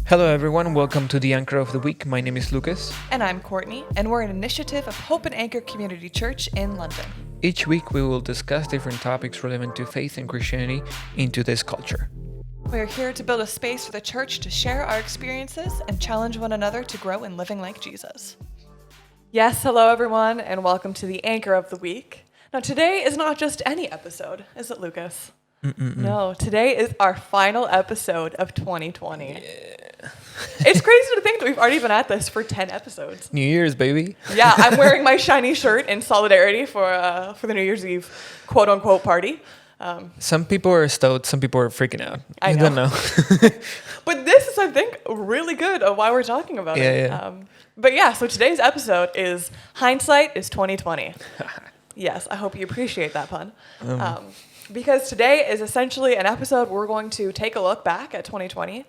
Hello, everyone. Welcome to the Anchor of the Week. My name is Lucas. And I'm Courtney, and we're an initiative of Hope and Anchor Community Church in London. Each week, we will discuss different topics relevant to faith and Christianity in today's culture. We're here to build a space for the church to share our experiences and challenge one another to grow in living like Jesus. Yes, hello, everyone, and welcome to the Anchor of the Week. Now, today is not just any episode, is it, Lucas? No, today is our final episode of 2020. Yeah. It's crazy to think that we've already been at this for 10 episodes. New Year's, baby. Yeah, I'm wearing my shiny shirt in solidarity for the New Year's Eve quote-unquote party. Some people are stoked, some people are freaking out. I don't know. But this is, I think, really good of why we're talking about it. Yeah. But yeah, so today's episode is Hindsight is 2020. Yes, I hope you appreciate that pun. Because today is essentially an episode where we're going to take a look back at 2020.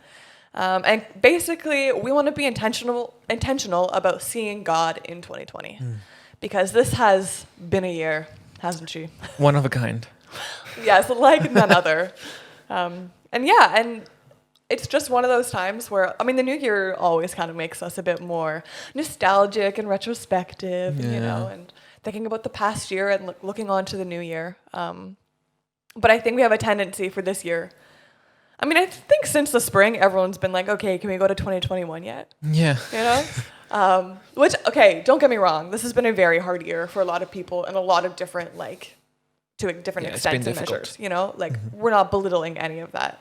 And basically, we want to be intentional about seeing God in 2020. Because this has been a year, hasn't she? One of a kind. Yes, like none other. And it's just one of those times where, the new year always kind of makes us a bit more nostalgic and retrospective, and thinking about the past year and looking on to the new year. But I think we have a tendency for this year. I think since the spring, everyone's been like, okay, can we go to 2021 yet? Yeah. Which, okay, don't get me wrong. This has been a very hard year for a lot of people and a lot of different, to different extents and measures, we're not belittling any of that.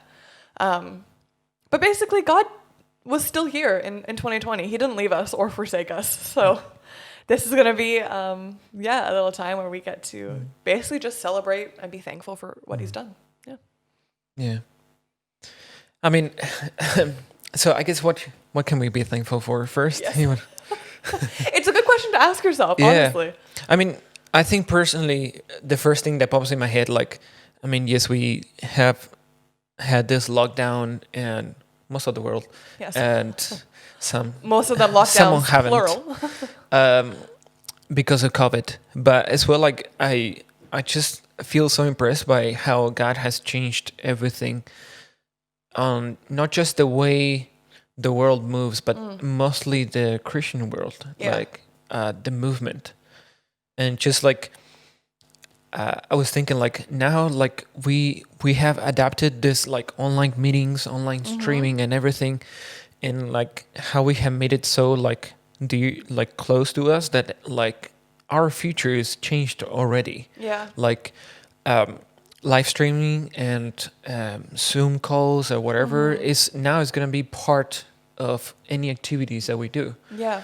But basically, God was still here in 2020. He didn't leave us or forsake us. So this is going to be, a little time where we get to basically just celebrate and be thankful for what he's done. Yeah. Yeah. So I guess what can we be thankful for first? Yes. It's a good question to ask yourself, honestly. I think personally, the first thing that pops in my head, yes, we have had this lockdown in most of the world. Yes. And most of them lockdowns, haven't, plural. because of COVID. But as well, I just feel so impressed by how God has changed everything. Not just the way the world moves, but mostly the Christian world, the movement. And just I was thinking now we have adapted this online meetings, online streaming and everything, and how we have made it so close to us that our future is changed already. Yeah. Live streaming and Zoom calls or whatever is going to be part of any activities that we do. Yeah.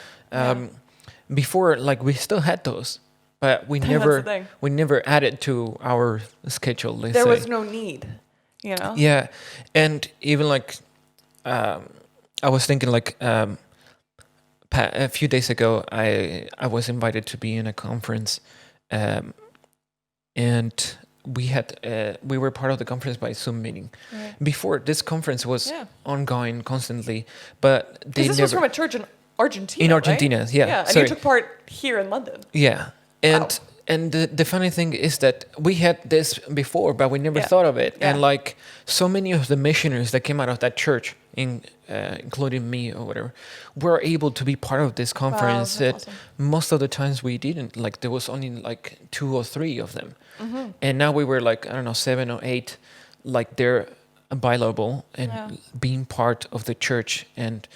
Before, we still had those, but we never added to our schedule. There was no need, Yeah, and even I was thinking a few days ago, I was invited to be in a conference, and we were part of the conference by Zoom meeting. Right. Before, this conference was ongoing constantly, but this was from a church in Argentina. In Argentina, right? Yeah. And you took part here in London. Yeah, and the funny thing is that we had this before, but we never thought of it. Yeah. And so many of the missionaries that came out of that church, including me or whatever, were able to be part of this conference. Wow, that awesome. Most of the times we didn't. There was only 2 or 3 of them, and now we were 7 or 8, they're available and being part of the church. And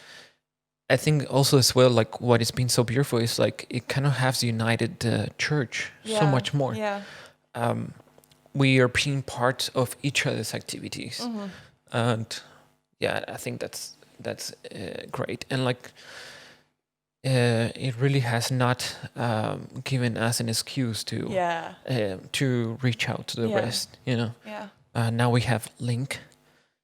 I think also as well, what has been so beautiful is it kind of has united the church so much more. Yeah. We are being part of each other's activities, and I think that's great. And it really has not given us an excuse to reach out to the rest. Yeah. Now we have Link,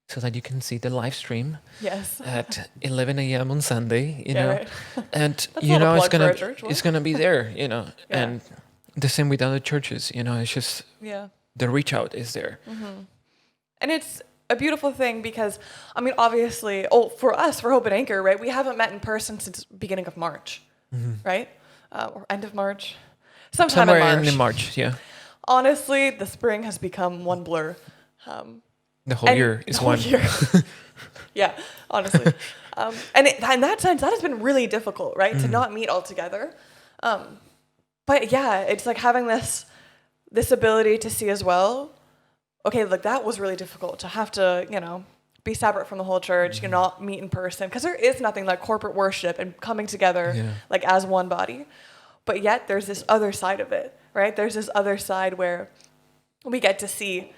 so that you can see the live stream. Yes. At 11 a.m. on Sunday, Right. and it's gonna be there, and the same with other churches, it's just the reach out is there. And it's a beautiful thing because, obviously, for us, for Hope and Anchor, right, we haven't met in person since beginning of March, right? Or end of March. Somewhere in March. in March, yeah. Honestly, the spring has become one blur. The whole year is one. Year. Yeah, honestly. And in that sense, that has been really difficult, right? To not meet all together. But yeah, it's like having this ability to see as well, okay, like that was really difficult to have to, be separate from the whole church, not meet in person. Because there is nothing like corporate worship and coming together like as one body. But yet there's this other side of it, right? There's this other side where we get to see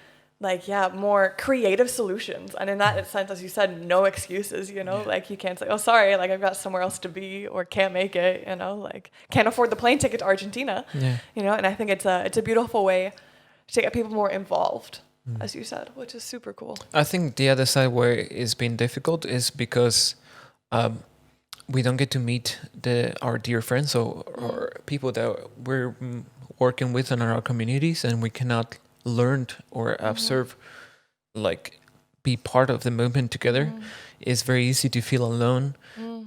more creative solutions. And in that sense, as you said, no excuses, like you can't say, oh, sorry, like I've got somewhere else to be or can't make it, like can't afford the plane ticket to Argentina, and I think it's a beautiful way to get people more involved, as you said, which is super cool. I think the other side where it's been difficult is because we don't get to meet our dear friends or people that we're working with in our communities, and we cannot learn or observe, like be part of the movement together. It's very easy to feel alone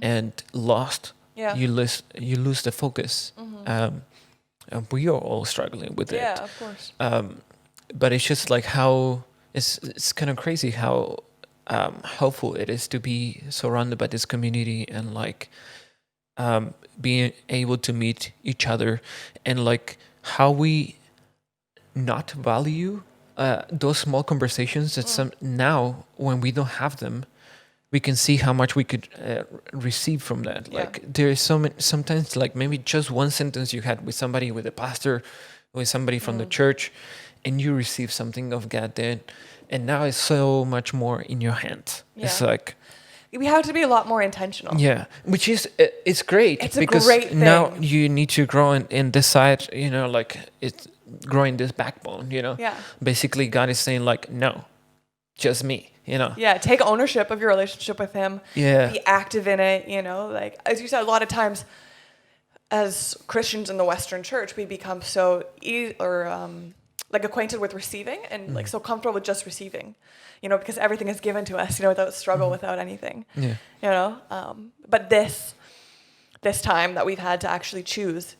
and lost. You lose the focus. And we are all struggling with it. Yeah, of course. But it's just like how it's kind of crazy how helpful it is to be surrounded by this community and like being able to meet each other, and like how we not value those small conversations that now when we don't have them, we can see how much we could receive from that. Like there is sometimes like maybe just one sentence you had with somebody, with a pastor, with somebody from the church, and you receive something of God then, and now it's so much more in your hands. It's like we have to be a lot more intentional. Yeah, which is it's great. It's because a great thing. Now you need to grow in this side. Like it's growing this backbone. Yeah. Basically, God is saying like, no, just me. Yeah, take ownership of your relationship with Him. Yeah. Be active in it. Like as you said, a lot of times, as Christians in the Western Church, we become so acquainted with receiving and like so comfortable with just receiving, because everything is given to us, without struggle, without anything. Yeah. But this time that we've had to actually choose,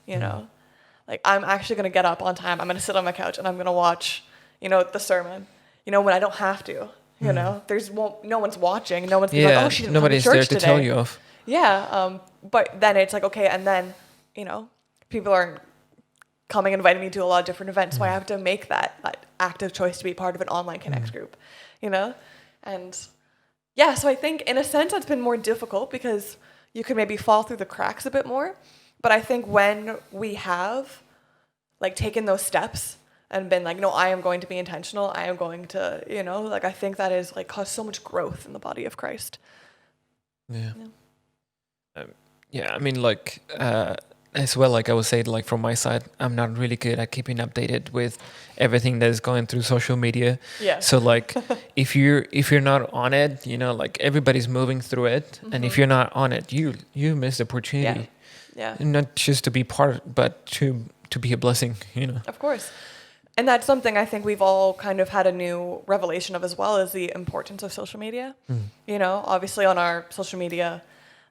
like I'm actually going to get up on time. I'm going to sit on my couch and I'm going to watch, the sermon, when I don't have to, there's no one's watching. No one's like, oh, she didn't come to church today. Nobody's there to tell you off. Yeah. But then it's like, okay. And then, people aren't coming and inviting me to a lot of different events. So I have to make that active choice to be part of an online Connect group, And yeah, so I think in a sense that's been more difficult because you could maybe fall through the cracks a bit more. But I think when we have like taken those steps and been like, no, I am going to be intentional. I am going to, I think that is like caused so much growth in the body of Christ. Yeah. I mean, like, as well, like I would say, like from my side, I'm not really good at keeping updated with everything that is going through social media. Yeah. So like, if you're not on it, like everybody's moving through it, and if you're not on it, you miss the opportunity. Yeah. And not just to be part, but to be a blessing. Of course. And that's something I think we've all kind of had a new revelation of as well, is the importance of social media. Obviously on our social media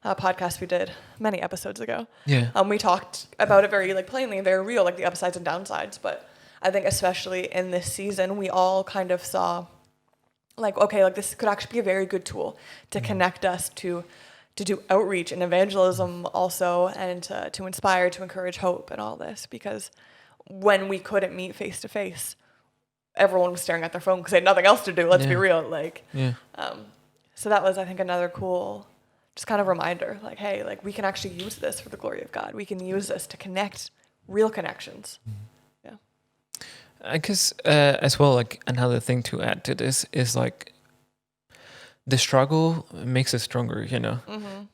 podcast we did many episodes ago. Yeah. We talked about it very like plainly and very real, like the upsides and downsides. But I think especially in this season, we all kind of saw like, okay, like this could actually be a very good tool to connect us to do outreach and evangelism also, and to inspire, to encourage hope and all this, because when we couldn't meet face to face, everyone was staring at their phone because they had nothing else to do. Let's be real. So that was, I think, another cool just kind of reminder, like, hey, like we can actually use this for the glory of God. We can use this to connect real connections. Yeah. I guess as well, like another thing to add to this is like the struggle makes us stronger,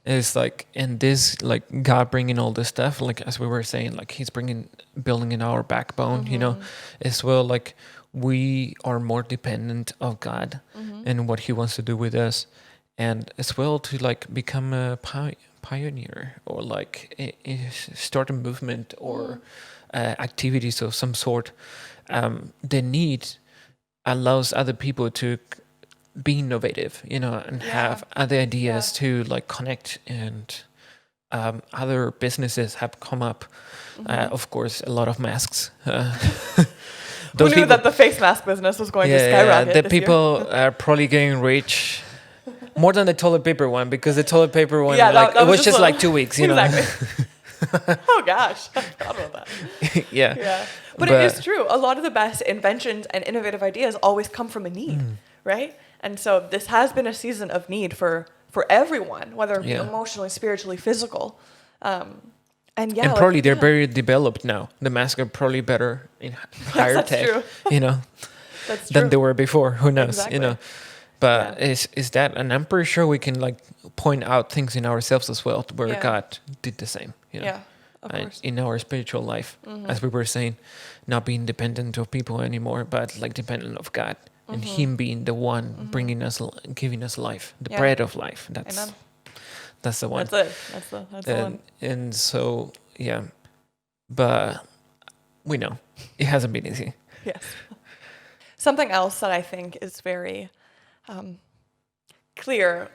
It's like, and this, like God bringing all this stuff, like as we were saying, like He's building in our backbone, as well, like we are more dependent of God and what He wants to do with us. And as well to like become a pioneer or like start a movement or activities of some sort. The need allows other people to be innovative, and have other ideas to like connect. And other businesses have come up. Of course, a lot of masks. Who knew that the face mask business was going to skyrocket the this people year? are probably getting rich more than the toilet paper one, because the toilet paper one, that was it was just like 2 weeks, exactly. Oh gosh, I forgot about that. Yeah. But it is true. A lot of the best inventions and innovative ideas always come from a need, right? And so this has been a season of need for everyone, whether it be emotionally, spiritually, physical. And probably they're very developed now. The masks are probably better in higher tech, true. That's than true. they were before. Who knows, Exactly. But is that, and I'm pretty sure we can like point out things in ourselves as well, where God did the same. Yeah, of course. In our spiritual life, as we were saying, not being dependent of people anymore, but like dependent of God, and Him being the one bringing us, giving us life, the bread of life. Amen. That's the one. That's it. That's the one. And so, but we know it hasn't been easy. Yes. Something else that I think is very clear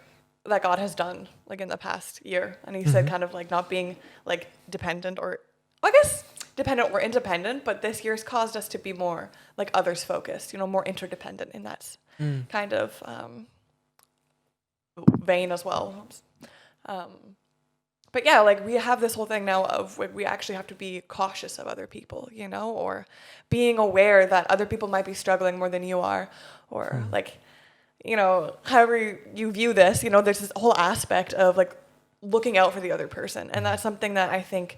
that God has done, like in the past year, and He said kind of like not being like dependent, or I guess dependent or independent, but this year's caused us to be more like others focused, more interdependent in that kind of vein as well. But yeah, like we have this whole thing now of we actually have to be cautious of other people, or being aware that other people might be struggling more than you are, or like, however you view this, there's this whole aspect of like looking out for the other person. And that's something that I think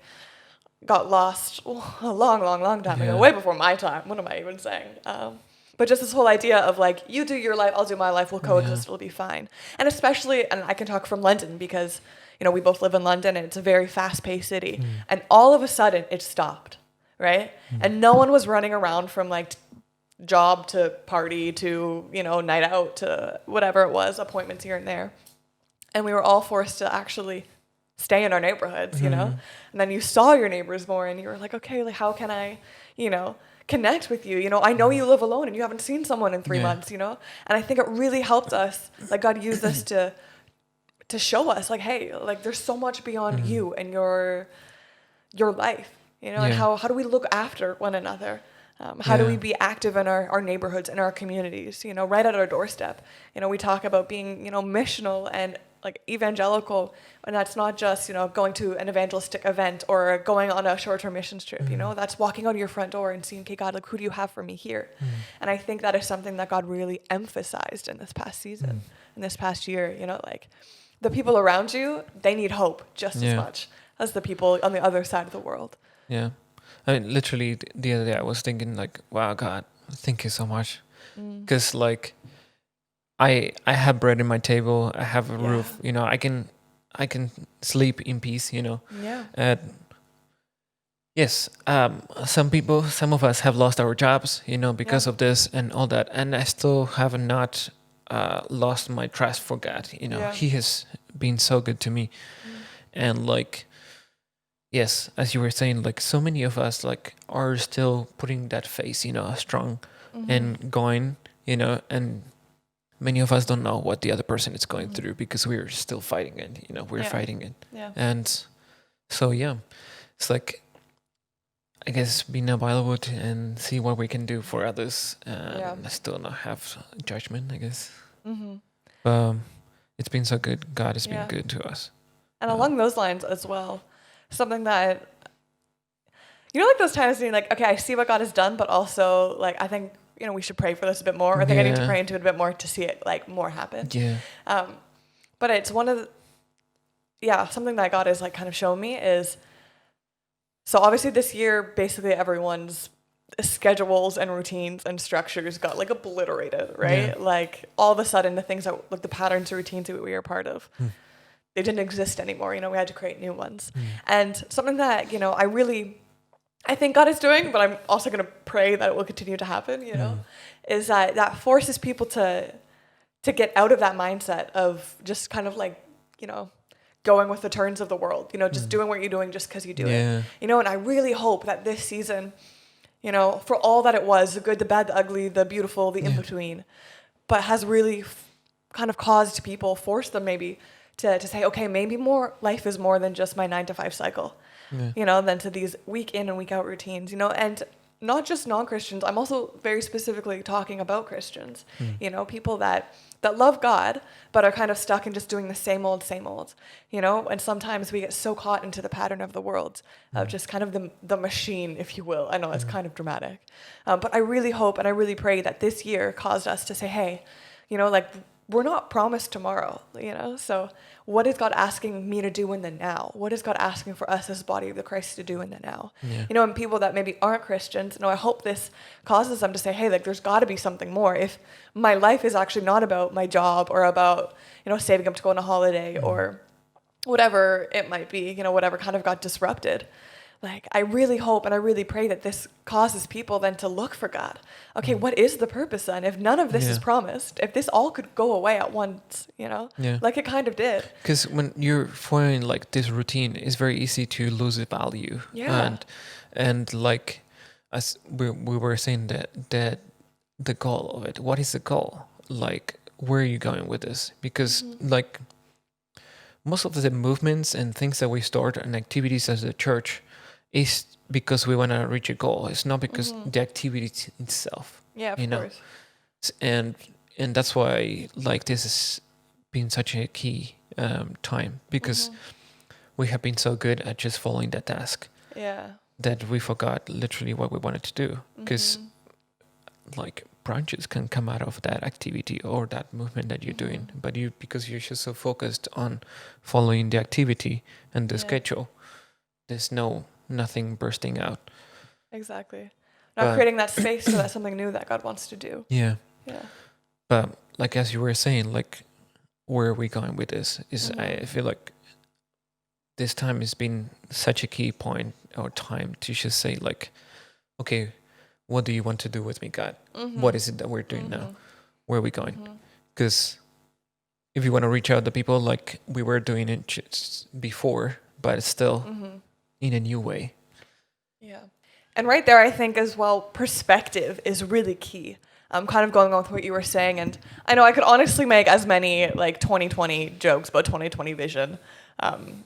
got lost a long, long, long time ago, way before my time. What am I even saying? But just this whole idea of like, you do your life, I'll do my life, we'll coexist, it'll be fine. And especially, and I can talk from London because, we both live in London and it's a very fast-paced city. And all of a sudden it stopped, right? And no one was running around from like job to party to, night out to whatever it was, appointments here and there. And we were all forced to actually stay in our neighborhoods, and then you saw your neighbors more and you were like, okay, like how can I, connect with you? I know you live alone and you haven't seen someone in 3 months, And I think it really helped us, like God used this to show us like, hey, like there's so much beyond you and your life, and how do we look after one another? How do we be active in our neighborhoods and our communities, right at our doorstep? We talk about being, missional and like evangelical, and that's not just, going to an evangelistic event or going on a short-term missions trip, that's walking out of your front door and seeing, okay, God, like who do you have for me here? And I think that is something that God really emphasized in this past season, in this past year, like the people around you, they need hope just as much as the people on the other side of the world. Yeah. I mean, literally the other day I was thinking like, wow, God, thank you so much. Because like I have bread in my table, I have a roof, I can sleep in peace, And yes, some of us have lost our jobs, because of this and all that. And I still have not lost my trust for God, He has been so good to me. And like, yes, as you were saying, like so many of us like are still putting that face, strong and going, and many of us don't know what the other person is going through because we're still fighting it, we're fighting it. Yeah. And so, it's like, I guess being available and see what we can do for others and still not have judgment, I guess. It's been so good. God has been good to us. And along those lines as well, something that, like those times being like, okay, I see what God has done, but also like, I think, we should pray for this a bit more. Or I think I need to pray into it a bit more to see it like more happen. Yeah. But it's one of the, something that God has like kind of shown me is, so obviously this year, basically everyone's schedules and routines and structures got like obliterated, right? Yeah. Like all of a sudden the things that like the patterns and routines that we were part of, they didn't exist anymore. We had to create new ones. And something that, I think God is doing, but I'm also going to pray that it will continue to happen, is that forces people to get out of that mindset of just kind of like, going with the turns of the world, just doing what you're doing just because you do it, and I really hope that this season, for all that it was, the good, the bad, the ugly, the beautiful, the in-between, but has really kind of caused people, forced them maybe to say, okay, maybe life is more than just my 9 to 5 cycle, than to these week in and week out routines, and not just non-Christians. I'm also very specifically talking about Christians, you know, people that love God, but are kind of stuck in just doing the same old, you know, and sometimes we get so caught into the pattern of the world, of just kind of the machine, if you will. I know it's kind of dramatic, but I really hope and I really pray that this year caused us to say, hey, you know, like, we're not promised tomorrow, you know? So what is God asking me to do in the now? What is God asking for us as the body of the Christ to do in the now? Yeah. You know, and people that maybe aren't Christians, you know, I hope this causes them to say, hey, like, there's got to be something more. If my life is actually not about my job or about, you know, saving up to go on a holiday or whatever it might be, you know, whatever kind of got disrupted. Like, I really hope and I really pray that this causes people then to look for God. Okay, what is the purpose then? If none of this is promised, if this all could go away at once, you know, like it kind of did. Because when you're following like this routine, it's very easy to lose the value. Yeah. And like, as we were saying that the goal of it, what is the goal? Like, where are you going with this? Because like most of the movements and things that we start and activities as a church is because we want to reach a goal. It's not because the activity itself. Yeah, of course. And that's why like this has been such a key time, because we have been so good at just following that task. Yeah. That we forgot literally what we wanted to do. Because like branches can come out of that activity or that movement that you're doing, but because you're just so focused on following the activity and the schedule, there's nothing bursting out. Exactly. Not creating that space so that's something new that God wants to do. Yeah. Yeah. But like as you were saying, like where are we going with this? Is I feel like this time has been such a key point or time to just say like, okay, what do you want to do with me, God? What is it that we're doing now? Where are we going? Because if you want to reach out to people like we were doing it just before, but it's still in a new way. Yeah. And right there, I think as well, perspective is really key. I'm kind of going on with what you were saying. And I know I could honestly make as many like 2020 jokes about 2020 vision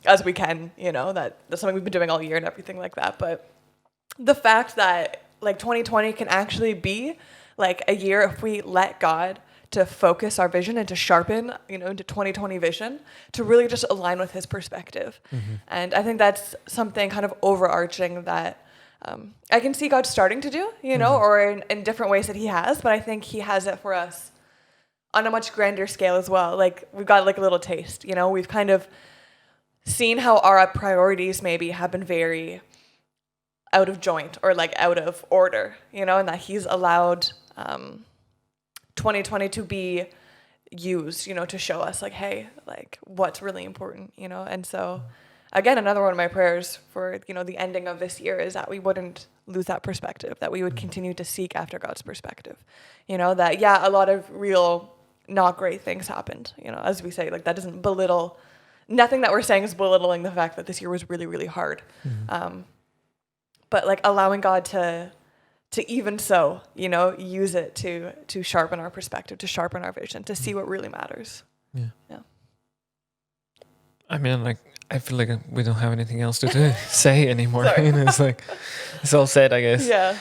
as we can, you know, that's something we've been doing all year and everything like that. But the fact that like 2020 can actually be like a year if we let God to focus our vision and to sharpen, you know, into 2020 vision, to really just align with his perspective. And I think that's something kind of overarching that I can see God starting to do, you know, or in different ways that he has, but I think he has it for us on a much grander scale as well. Like we've got like a little taste, you know, we've kind of seen how our priorities maybe have been very out of joint or like out of order, you know, and that he's allowed 2020 to be used, you know, to show us like, hey, like what's really important, you know. And so again, another one of my prayers for, you know, the ending of this year is that we wouldn't lose that perspective, that we would continue to seek after God's perspective, you know, that, yeah, a lot of real not great things happened, you know, as we say, like that doesn't belittle, nothing that we're saying is belittling the fact that this year was really, really hard. But like allowing God to even so, you know, use it to sharpen our perspective, to sharpen our vision, to see what really matters. Yeah. I mean, like, I feel like we don't have anything else to say anymore. You know, it's like, it's all said, I guess. Yeah.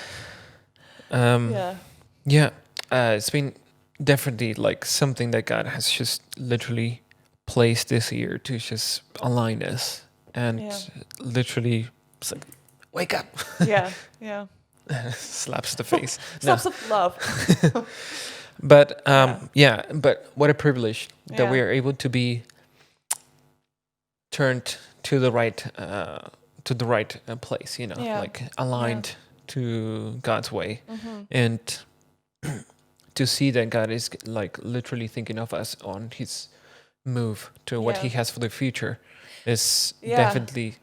It's been definitely like something that God has just literally placed this year to just align us and literally it's like, wake up. Yeah. Slaps the face. Slaps of love. But but what a privilege that we are able to be turned to the right place, you know, like aligned to God's way, and to see that God is like literally thinking of us on his move to what he has for the future is definitely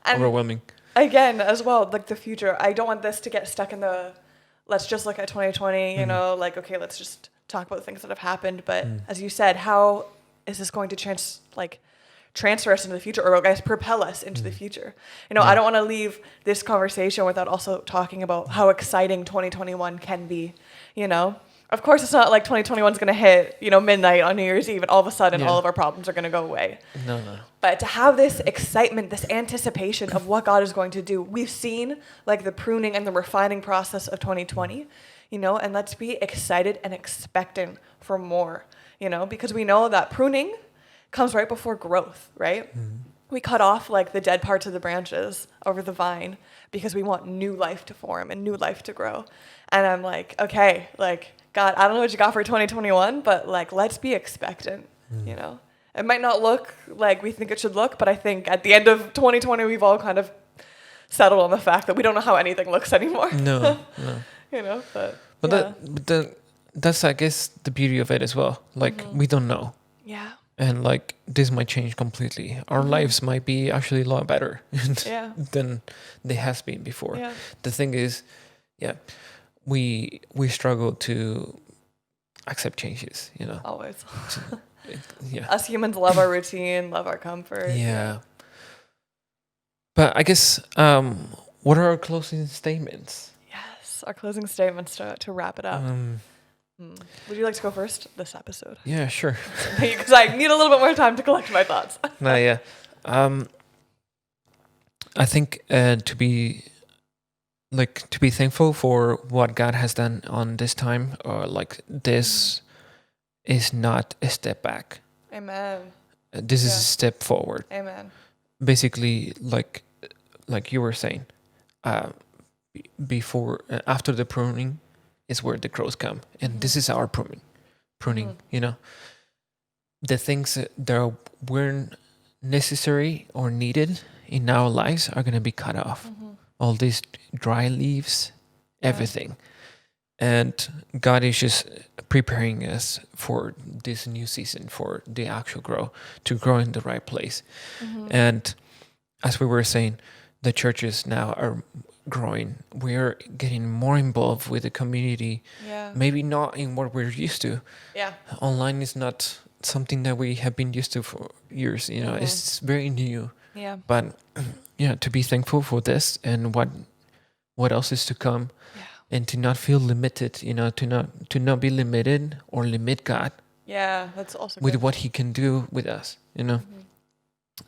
overwhelming. Again, as well, like the future, I don't want this to get stuck in the, let's just look at 2020, you know, like, okay, let's just talk about things that have happened. But as you said, how is this going to transfer us into the future, or I guess propel us into the future. You know, I don't want to leave this conversation without also talking about how exciting 2021 can be, you know. Of course, it's not like 2021 is going to hit, you know, midnight on New Year's Eve and all of a sudden all of our problems are going to go away. No. But to have this excitement, this anticipation of what God is going to do, we've seen like the pruning and the refining process of 2020, you know, and let's be excited and expectant for more, you know, because we know that pruning comes right before growth, right? We cut off like the dead parts of the branches over the vine because we want new life to form and new life to grow. And I'm like, okay, like, God, I don't know what you got for 2021, but like, let's be expectant, you know? It might not look like we think it should look, but I think at the end of 2020, we've all kind of settled on the fact that we don't know how anything looks anymore. No. You know, but that's, I guess, the beauty of it as well. Like, we don't know. Yeah. And like, this might change completely. Our lives might be actually a lot better than they has been before. Yeah. The thing is, we struggle to accept changes, you know. Always. Yeah. Us humans love our routine, love our comfort. Yeah. But I guess, what are our closing statements? Yes, our closing statements to wrap it up. Would you like to go first this episode? Yeah, sure. Because I need a little bit more time to collect my thoughts. No, yeah. I think to be thankful for what God has done on this time, or like this is not a step back. Amen. This is a step forward. Amen. Basically, like you were saying, after the pruning is where the growth come, and this is our pruning. You know, the things that weren't necessary or needed in our lives are gonna be cut off. All these dry leaves, everything. And God is just preparing us for this new season, for the actual to grow in the right place. And as we were saying, the churches now are growing. We're getting more involved with the community. Yeah. Maybe not in what we're used to. Yeah. Online is not something that we have been used to for years. You know, it's very new. Yeah. But to be thankful for this and what else is to come, and to not feel limited, you know, to not be limited or limit God. Yeah, that's also with good. what He can do with us, you know.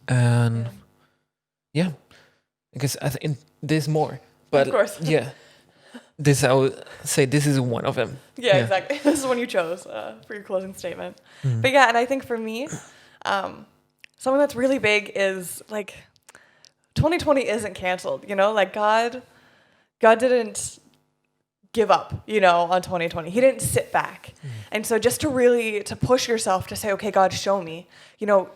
And I guess I think there's more, but of course. this I would say this is one of them. Yeah, exactly. This is one you chose for your closing statement. But and I think for me, something that's really big is like 2020 isn't canceled, you know, like God didn't give up, you know, on 2020. He didn't sit back. And so just to push yourself to say, okay, God, show me, you know,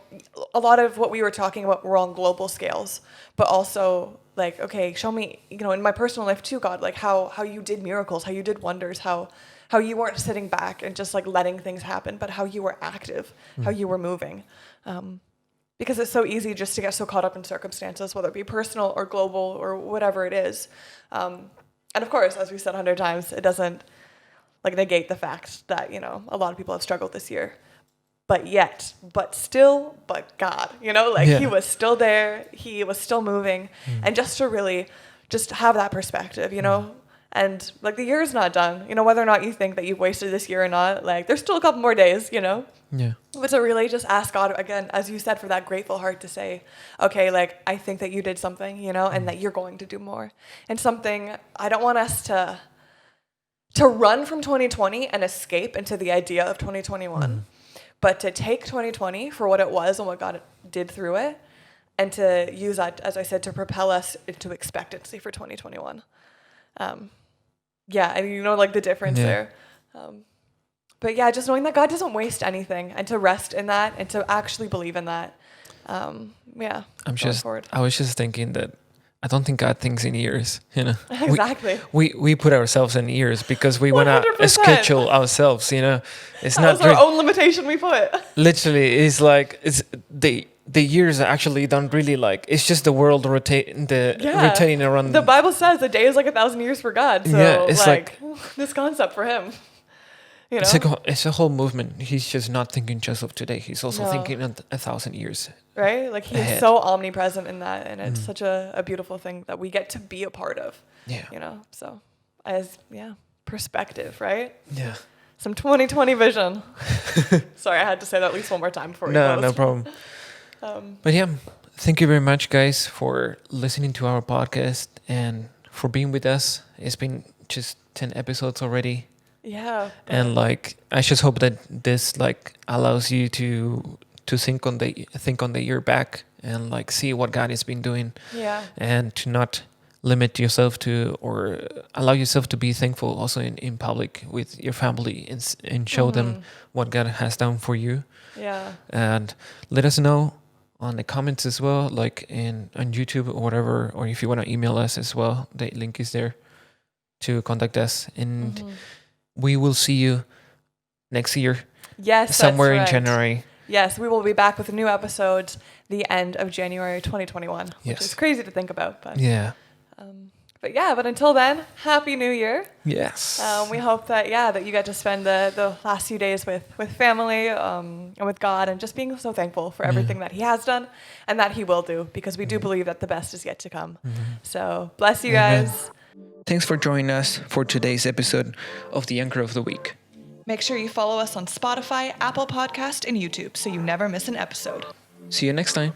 a lot of what we were talking about were on global scales, but also like, okay, show me, you know, in my personal life too, God, like how you did miracles, how you did wonders, how you weren't sitting back and just like letting things happen, but how you were active, how you were moving. Because it's so easy just to get so caught up in circumstances, whether it be personal or global or whatever it is. And of course, as we said 100 times, it doesn't like negate the fact that, you know, a lot of people have struggled this year. But God, you know, like He was still there. He was still moving. And just to really just have that perspective, you know, and like the year is not done, you know, whether or not you think that you've wasted this year or not, like there's still a couple more days, you know. Yeah. But to really just ask God, again, as you said, for that grateful heart to say, okay, like, I think that you did something, you know, and that you're going to do more. And something, I don't want us to run from 2020 and escape into the idea of 2021, but to take 2020 for what it was and what God did through it, and to use that, as I said, to propel us into expectancy for 2021. And you know, like the difference there. But just knowing that God doesn't waste anything, and to rest in that, and to actually believe in that. I was just thinking that I don't think God thinks in years, you know. Exactly. We put ourselves in years because we want to schedule ourselves, you know. It's not our own limitation we put. Literally, it's like the years actually don't really like. It's just the world rotating around. The Bible says a day is like 1,000 years for God. So it's like this concept for Him. You know? It's a whole movement. He's just not thinking just of today. He's also thinking 1,000 years. Right? Like he's ahead. so omnipresent in that, and it's such a beautiful thing that we get to be a part of. Yeah. You know? So perspective, right? Yeah. Some 2020 vision. Sorry, I had to say that at least one more time before we close. No problem. But yeah, thank you very much, guys, for listening to our podcast and for being with us. It's been just 10 episodes already. Yeah. And like, I just hope that this like allows you to think on the year back and like see what God has been doing. Yeah. And to not limit yourself to, or allow yourself to be thankful also in public with your family and show them what God has done for you. Yeah. And let us know on the comments as well, like on YouTube or whatever, or if you want to email us as well, the link is there to contact us. And we will see you next year. Yes, somewhere that's in right. January. Yes, we will be back with new episodes the end of January 2021, which Yes. is crazy to think about. But Yeah. but until then, Happy New Year. Yes. We hope that you get to spend the last few days with family and with God, and just being so thankful for everything that He has done and that He will do, because we do believe that the best is yet to come. So bless you guys. Thanks for joining us for today's episode of the Anchor of the Week. Make sure you follow us on Spotify, Apple Podcast, and YouTube so you never miss an episode. See you next time.